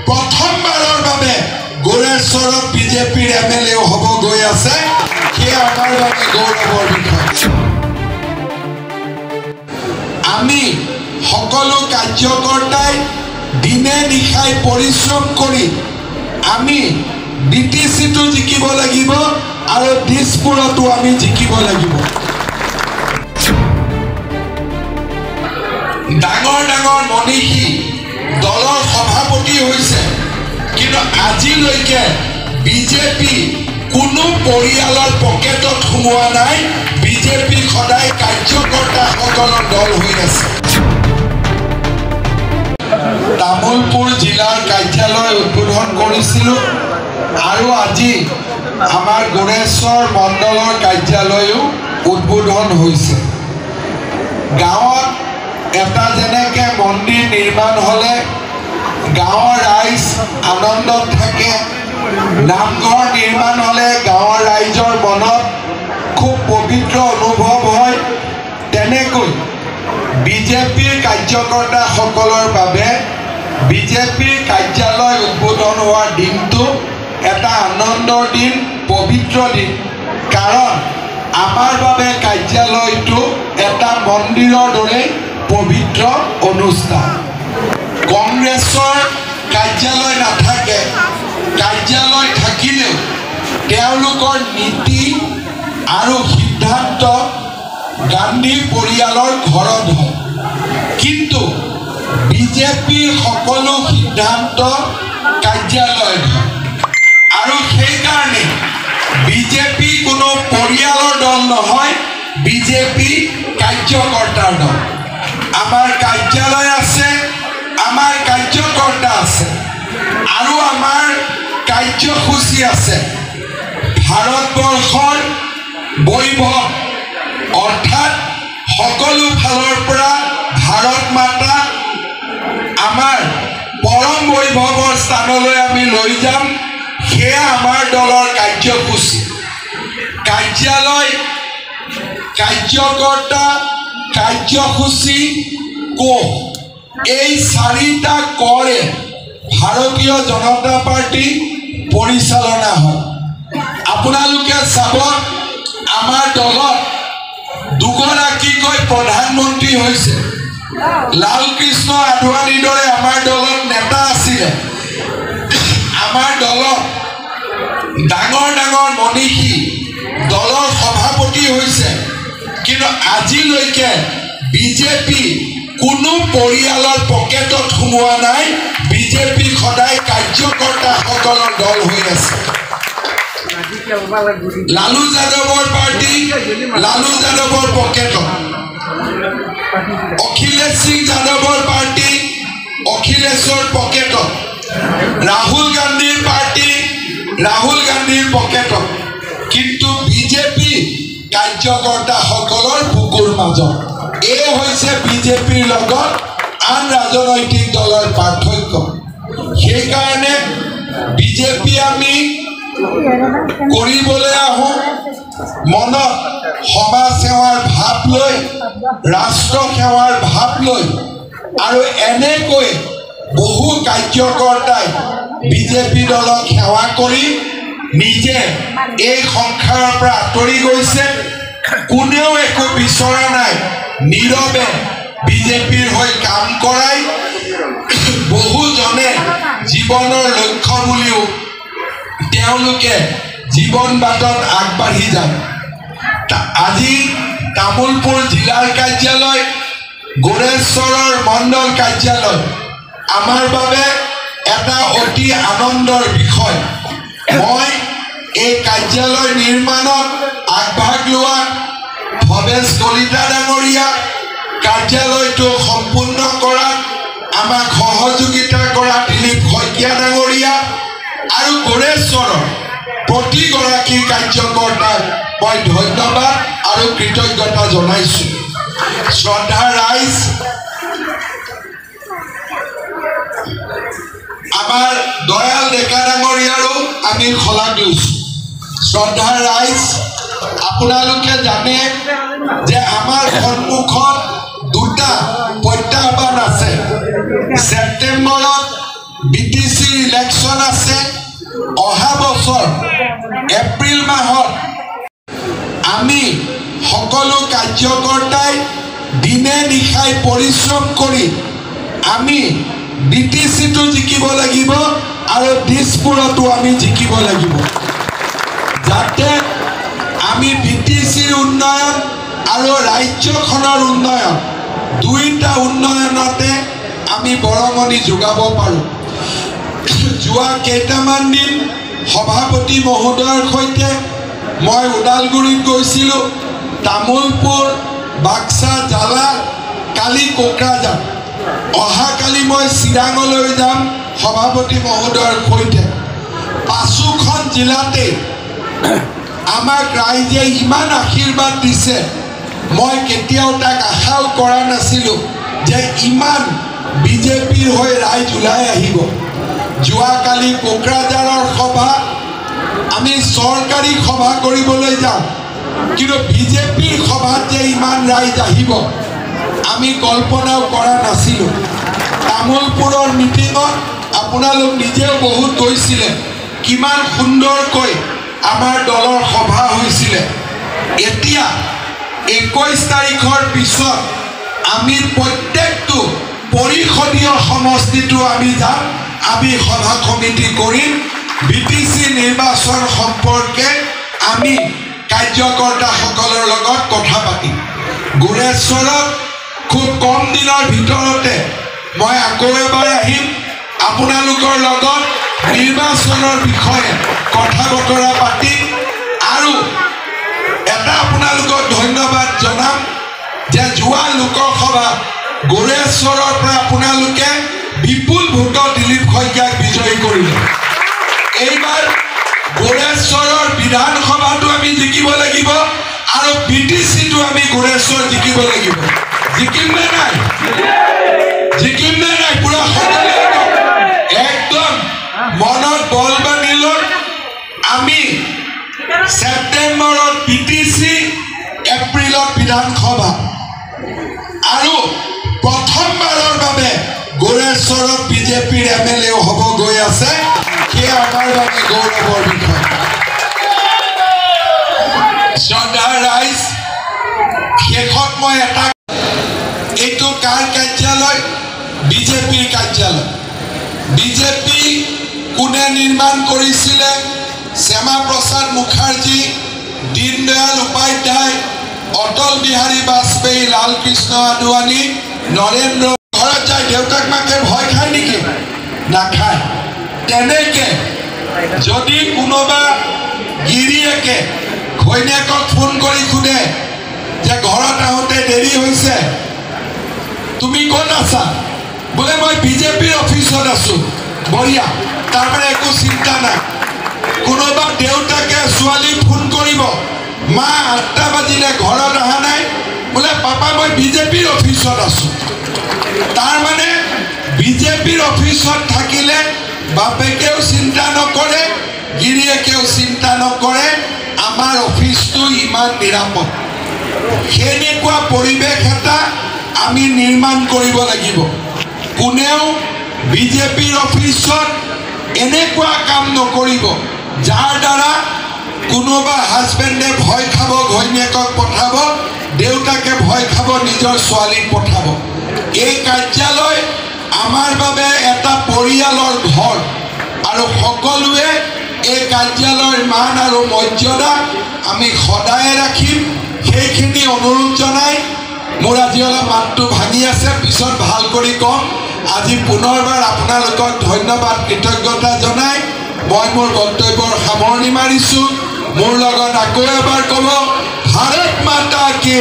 প্ৰথমবাৰৰ বাবে গোৰেশ্বৰত বিজেপিৰ এমএলএ হ'ব গৈ আছে সেয়া আমাৰ বাবে গৌৰৱৰ বিষয় আমি সকলো কাৰ্যকৰ্তাই দিনে নিশাই পৰিশ্ৰম কৰি আমি বিটিচিটো জিকিব লাগিব আৰু দিছপুৰতো আমি জিকিব লাগিব ডাঙৰ ডাঙৰ মনীষী দলৰ সভাপতি হৈছে কিন্তু আজিলৈকে বিজেপি কোনো পৰিয়ালৰ পকেটত সোমোৱা নাই বিজেপি সদায় কাৰ্যকৰ্তাসকলৰ দল হৈ আছে তামুলপুৰ জিলাৰ কাৰ্যালয় উদ্বোধন কৰিছিলোঁ আৰু আজি আমাৰ গোৰেশ্বৰ মণ্ডলৰ কাৰ্যালয়ো উদ্বোধন হৈছে গাঁৱত এটা যেনেকৈ মন্দিৰ নিৰ্মাণ হ'লে গাঁৱৰ ৰাইজ আনন্দত থাকে নামঘৰ নিৰ্মাণ হ'লে গাঁৱৰ ৰাইজৰ মনত খুব পবিত্ৰ অনুভৱ হয় তেনেকৈ বিজেপিৰ কাৰ্যকৰ্তাসকলৰ বাবে বিজেপিৰ কাৰ্যালয় উদ্বোধন হোৱাৰ দিনটো এটা আনন্দৰ দিন পবিত্ৰ দিন কাৰণ আমাৰ বাবে কাৰ্যালয়টো এটা মন্দিৰৰ দৰে পবিত্ৰ অনুষ্ঠান কংগ্ৰেছৰ কাৰ্যালয় নাথাকে কাৰ্যালয় থাকিলেও তেওঁলোকৰ নীতি আৰু সিদ্ধান্ত গান্ধী পৰিয়ালৰ ঘৰত হয় কিন্তু বিজেপিৰ সকলো সিদ্ধান্ত কাৰ্যালয়ত হয় আৰু সেইকাৰণে বিজেপি কোনো পৰিয়ালৰ দল নহয় বিজেপি কাৰ্যকৰ্তাৰ দল আমাৰ কাৰ্যালয় আছে আমাৰ কাৰ্যকৰ্তা আছে আৰু আমাৰ কাৰ্যসূচী আছে ভাৰতবৰ্ষৰ বৈভৱ অৰ্থাৎ সকলো ফালৰ পৰা ভাৰত মাতা আমাৰ পৰম বৈভৱৰ স্থানলৈ আমি লৈ যাম সেয়া আমাৰ দলৰ কাৰ্যসূচী কাৰ্যালয় কাৰ্যকৰ্তা কাৰ্যসূচী কোষ এই চাৰিটা কৰে ভাৰতীয় জনতা পাৰ্টি পৰিচালনা হয় আপোনালোকে চাব আমাৰ দলত দুগৰাকীকৈ প্ৰধানমন্ত্ৰী হৈছে লালকৃষ্ণ আদৱানীৰ দৰে আমাৰ দলত নেতা আছিলে আমাৰ দলত ডাঙৰ ডাঙৰ মনীষী দলৰ সভাপতি হৈছে কিন্তু আজিলৈকে বিজেপি কোনো পৰিয়ালৰ পকেটত সোমোৱা নাই বিজেপি সদায় কাৰ্যকৰ্তাসকলৰ দল হৈ আছে লালু যাদৱৰ পাৰ্টি লালু যাদৱৰ পকেটত অখিলেশ সিং যাদৱৰ পাৰ্টি অখিলেশৰ পকেটত ৰাহুল গান্ধীৰ পাৰ্টি ৰাহুল গান্ধীৰ পকেটত কিন্তু বিজেপি কাৰ্যকৰ্তাসকলৰ বুকুৰ মাজত এই হৈছে বিজেপিৰ লগত আন ৰাজনৈতিক দলৰ পাৰ্থক্য সেইকাৰণে বিজেপি আমি কৰিবলৈ আহোঁ মনত সমাজ সেৱাৰ ভাৱ লৈ ৰাষ্ট্ৰ সেৱাৰ ভাৱ লৈ আৰু এনেকৈ বহু কাৰ্যকৰ্তাই বিজেপি দলক সেৱা কৰি নিজে এই সংসাৰৰ পৰা আঁতৰি গৈছে কোনেও একো বিচৰা নাই নীৰৱে বিজেপিৰ হৈ কাম কৰাই বহুজনে জীৱনৰ লক্ষ্য বুলিও তেওঁলোকে জীৱন বাটত আগবাঢ়ি যায় আজি তামুলপুৰ জিলাৰ কাৰ্যালয় গোৰেশ্বৰৰ মণ্ডল কাৰ্যালয় আমাৰ বাবে এটা অতি আনন্দৰ বিষয় মই এই কাৰ্যালয় নিৰ্মাণত আগভাগ লোৱা ভৱেশ কলিতা ডাঙৰীয়া কাৰ্যালয়টো সম্পূৰ্ণ কৰাত আমাক সহযোগিতা কৰা দিলীপ শইকীয়া ডাঙৰীয়া আৰু গোৰেশ্বৰৰ প্ৰতিগৰাকী কাৰ্যকৰ্তাক মই ধন্যবাদ আৰু কৃতজ্ঞতা জনাইছোঁ শ্ৰদ্ধা ৰাইজ আমাৰ দয়াল ডেকা ডাঙৰীয়াৰো আমি শলাগ লৈছোঁ শ্ৰদ্ধা ৰাইজ আপোনালোকে জানে যে আমাৰ সন্মুখত দুটা প্ৰত্যাহ্বান আছে সেপ্টেম্বৰত বিটিচি ইলেকশ্যন আছে অহা বছৰ এপ্ৰিল মাহত আমি সকলো কাৰ্যকৰ্তাই দিনে নিশাই পৰিশ্ৰম কৰি আমি বিটিচিটো জিকিব লাগিব আৰু দিছপুৰতো আমি জিকিব লাগিব যাতে আমি বিটিচিৰ উন্নয়ন আৰু ৰাজ্যখনৰ উন্নয়ন দুইটা উন্নয়নতে আমি বৰঙণি যোগাব পাৰোঁ যোৱা কেইটামান দিন সভাপতি মহোদয়ৰ সৈতে মই ওদালগুৰিত গৈছিলোঁ তামোলপুৰ বাক্সা জালা কালি কোকৰাঝাৰ অহাকালি মই চিৰাঙলৈ যাম সভাপতি মহোদয়ৰ সৈতে পাঁচোখন জিলাতে আমাক ৰাইজে ইমান আশীৰ্বাদ দিছে মই কেতিয়াও তাক আশাও কৰা নাছিলোঁ যে ইমান বিজেপিৰ হৈ ৰাইজ ওলাই আহিব যোৱাকালি কোকৰাঝাৰৰ সভা আমি চৰকাৰী সভা কৰিবলৈ যাওঁ কিন্তু বিজেপিৰ সভাত যে ইমান ৰাইজ আহিব আমি কল্পনাও কৰা নাছিলোঁ তামোলপুৰৰ মিটিঙত আপোনালোক নিজেও বহুত গৈছিলে কিমান সুন্দৰকৈ আমাৰ দলৰ সভা হৈছিলে এতিয়া 21 তাৰিখৰ পিছত আমি প্ৰত্যেকটো পৰিষদীয় সমষ্টিটো আমি যাম আমি সভা সমিতি কৰিম বিটিচি নিৰ্বাচন সম্পৰ্কে আমি কাৰ্যকৰ্তাসকলৰ লগত কথা পাতিম গুৰেশ্বৰত খুব কম দিনৰ ভিতৰতে মই আকৌ এবাৰ আহিম আপোনালোকৰ লগত নিৰ্বাচনৰ বিষয়ে কথা বতৰা পাতিম আৰু এটা আপোনালোকক ধন্যবাদ জনাম যে যোৱা লোকসভা গুৰেশ্বৰৰ পৰা আপোনালোকে বিপুল ভোটত দিলীপ শইকীয়াক বিজয়ী কৰিলে এইবাৰ গুৰেশ্বৰৰ বিধানসভাটো আমি জিকিব লাগিব আৰু বিটিচিটো আমি গুৰেশ্বৰ জিকিব লাগিব জিকিম নে নাই পুৰা সকলোৱে একদম মনত বল বান্ধি লৈ আমি ছেপ্টেম্বৰত বিটিচি এপ্ৰিলত বিধানসভা আৰু প্ৰথমবাৰৰ বাবে গুৰেশ্বৰত বিজেপিৰ MLA হ'ব গৈ আছে সেয়া আমাৰ বাবে গৌৰৱৰ বিষয় শ্ৰদ্ধা ৰাইজ শেষত মই এটা এইটো কাৰ কাৰ্যালয় বিজেপিৰ কাৰ্যালয় বিজেপি কোনে নিৰ্মাণ কৰিছিলে শ্যামা প্ৰসাদ মুখাৰ্জী দীনদয়াল উপাধ্যায় অটল বিহাৰী বাজপেয়ী লালকৃষ্ণ আদৱানী নৰেন্দ্ৰ ঘৰত যায় দেউতাক মাকে ভয় খায় নেকি নাখায় তেনেকে যদি কোনোবা গিৰিয়েকে ঘৈণীয়েকক ফোন কৰি সোধে যে ঘৰত আহোঁতে দেৰি হৈছে তুমি ক'ত আছা বোলে মই বিজেপিৰ অফিচত আছোঁ বঢ়িয়া তাৰমানে একো চিন্তা নাই কোনোবা দেউতাকে ছোৱালীক ফোন কৰিব মা 8টা বাজিলে ঘৰত অহা নাই বোলে পাপা মই বিজেপিৰ অফিচত আছোঁ তাৰমানে বিজেপিৰ অফিচত থাকিলে বাপেকেও চিন্তা নকৰে গিৰিয়েকেও চিন্তা নকৰে আমাৰ অফিচটো ইমান নিৰাপদ সেনেকুৱা পৰিৱেশ এটা আমি নিৰ্মাণ কৰিব লাগিব কোনেও বিজেপিৰ অফিচত এনেকুৱা কাম নকৰিব যাৰ দ্বাৰা কোনোবা হাজবেণ্ডে ভয় খাব ঘৈণীয়েকক পঠাব দেউতাকে ভয় খাব নিজৰ ছোৱালীক পঠাব এই কাৰ্যালয় আমাৰ বাবে এটা পৰিয়ালৰ ঘৰ আৰু সকলোৱে এই কাৰ্যালয়ৰ মান আৰু মৰ্যাদা আমি সদায় ৰাখিম সেইখিনি অনুৰোধ জনাই মোৰ আজি অলপ মাতটো ভাঙি আছে পিছত ভাল কৰি কম আজি পুনৰবাৰ আপোনালোকক ধন্যবাদ কৃতজ্ঞতা জনাই মই মোৰ বক্তব্যৰ সামৰণি মাৰিছোঁ মোৰ লগত আকৌ এবাৰ ক'ব ভাৰত মাতা কি